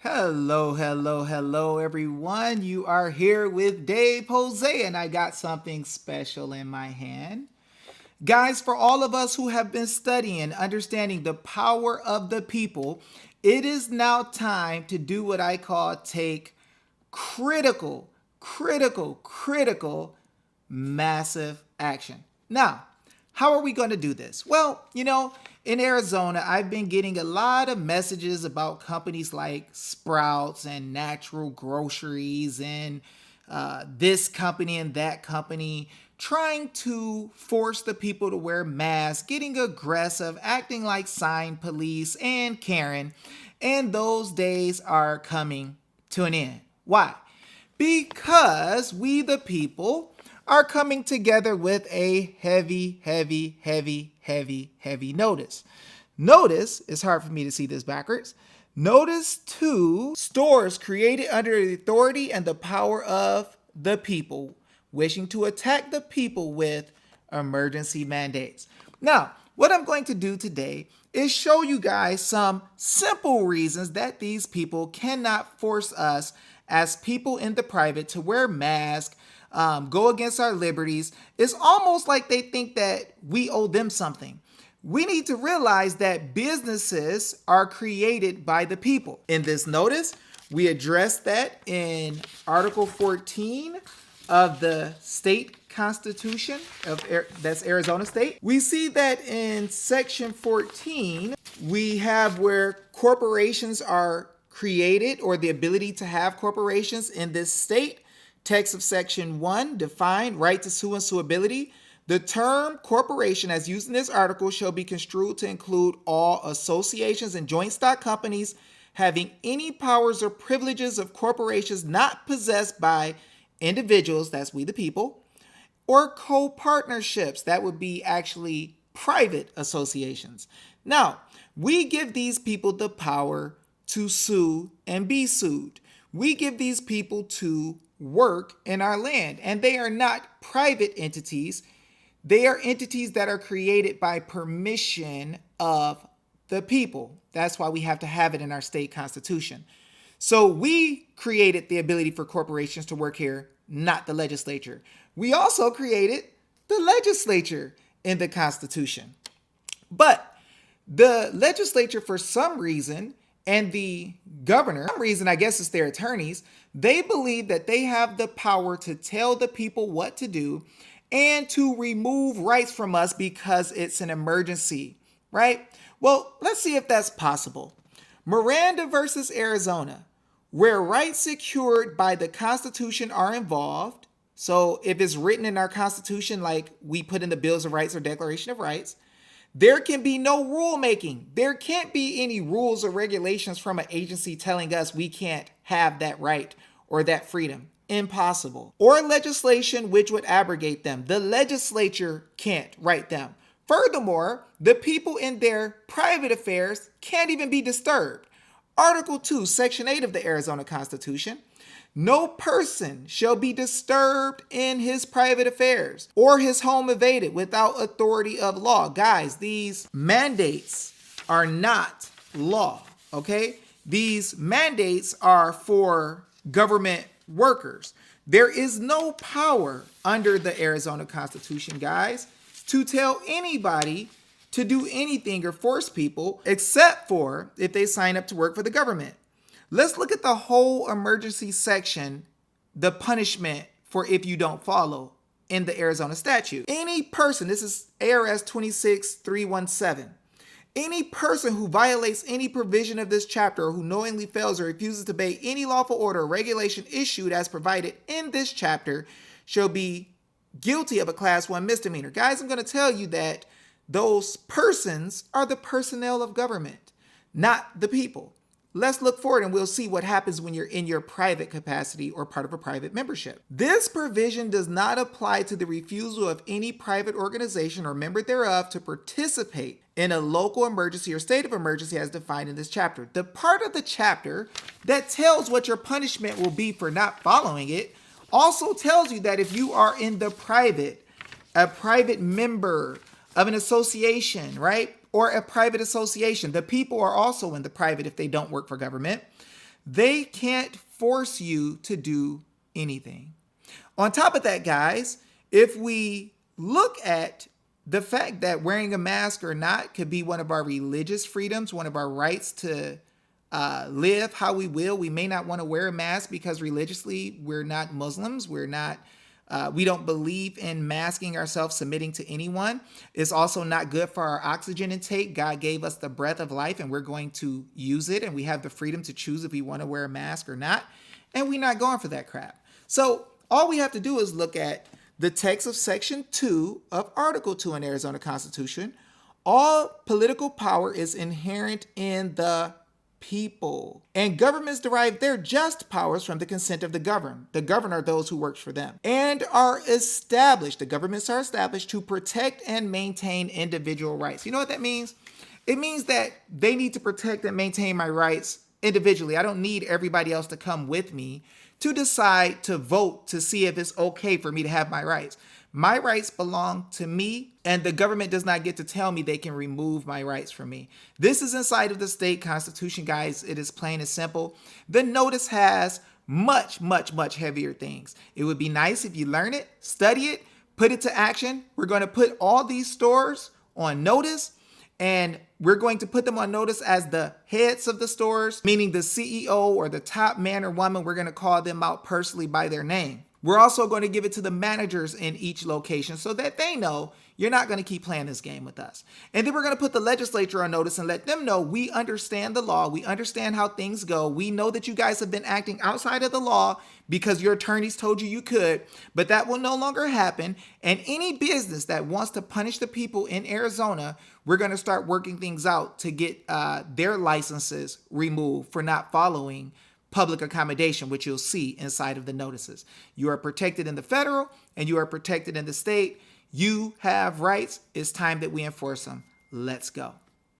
Hello, hello, hello, everyone. You are here with Dave Jose, and I got something special in my hand. Guys, for all of us who have been studying and understanding the power of the people, it is now time to do what I call take critical, massive action. Now, how are we going to do this? Well, in Arizona, I've been getting a lot of messages about companies like Sprouts and Natural Groceries and this company and that company trying to force the people to wear masks, getting aggressive, acting like sign police and Karen. And those days are coming to an end. Why? Because we, the people, are coming together with a heavy notice. Notice, it's hard for me to see this backwards. Notice to stores created under the authority and the power of the people, wishing to attack the people with emergency mandates. Now, what I'm going to do today is show you guys some simple reasons that these people cannot force us as people in the private to wear masks, go against our liberties. It's almost like they think that we owe them something. We need to realize that businesses are created by the people. In this notice, we address that in Article 14 of the state constitution of that's Arizona State. We see that in Section 14, we have where corporations are created or the ability to have corporations in this state. Text of Section 1 define right to sue and suability. The term corporation as used in this article shall be construed to include all associations and joint stock companies having any powers or privileges of corporations not possessed by individuals, that's we the people, or co-partnerships, that would be actually private associations. Now, we give these people the power to sue and be sued. We give these people to work in our land, and they are not private entities. They are entities that are created by permission of the people. That's why we have to have it in our state constitution. So we created the ability for corporations to work here, not the legislature. We also created the legislature in the Constitution. But the legislature, for some reason, and the governor, for some reason, I guess it's their attorneys, they believe that they have the power to tell the people what to do and to remove rights from us because it's an emergency, right? Well, let's see if that's possible. Miranda versus Arizona, where rights secured by the Constitution are involved. So if it's written in our Constitution, like we put in the Bills of Rights or Declaration of Rights, there can be no rulemaking. There can't be any rules or regulations from an agency telling us we can't have that right or that freedom. Impossible. Or legislation which would abrogate them. The legislature can't write them. Furthermore, the people in their private affairs can't even be disturbed. Article 2, Section 8 of the Arizona Constitution. No person shall be disturbed in his private affairs or his home invaded without authority of law. Guys, these mandates are not law, okay? These mandates are for government workers. There is no power under the Arizona Constitution, guys, to tell anybody to do anything or force people except for if they sign up to work for the government. Let's look at the whole emergency section, the punishment for if you don't follow in the Arizona statute. Any person, this is ARS 26317, any person who violates any provision of this chapter or who knowingly fails or refuses to obey any lawful order or regulation issued as provided in this chapter shall be guilty of a class 1 misdemeanor. Guys, I'm going to tell you that those persons are the personnel of government, not the people. Let's look forward and we'll see what happens when you're in your private capacity or part of a private membership. This provision does not apply to the refusal of any private organization or member thereof to participate in a local emergency or state of emergency as defined in this chapter. The part of the chapter that tells what your punishment will be for not following it also tells you that if you are in the a private member of an association, right? Or a private association. The people are also in the private if they don't work for government. They can't force you to do anything. On top of that, guys, if we look at the fact that wearing a mask or not could be one of our religious freedoms, one of our rights to live how we will. We may not want to wear a mask because religiously we're not Muslims. We don't believe in masking ourselves, submitting to anyone. It's also not good for our oxygen intake. God gave us the breath of life and we're going to use it. And we have the freedom to choose if we want to wear a mask or not. And we're not going for that crap. So all we have to do is look at the text of Section 2 of Article 2 in the Arizona Constitution. All political power is inherent in the people, and governments derive their just powers from the consent of the governed. The governed are those who work for them, and are established. The governments are established to protect and maintain individual rights. You know what that means? It means that they need to protect and maintain my rights individually. I don't need everybody else to come with me to decide to vote to see if it's okay for me to have my rights. My rights belong to me, and the government does not get to tell me they can remove my rights from me. This is inside of the state constitution, guys. It is plain and simple. The notice has much, much, much heavier things. It would be nice if you learn it, study it, put it to action. We're going to put all these stores on notice, and we're going to put them on notice as the heads of the stores, meaning the CEO or the top man or woman. We're going to call them out personally by their name. We're also going to give it to the managers in each location so that they know you're not going to keep playing this game with us. And then we're going to put the legislature on notice and let them know we understand the law. We understand how things go. We know that you guys have been acting outside of the law because your attorneys told you you could, but that will no longer happen. And any business that wants to punish the people in Arizona, we're going to start working things out to get their licenses removed for not following public accommodation, which you'll see inside of the notices. You are protected in the federal and you are protected in the state. You have rights. It's time that we enforce them. Let's go.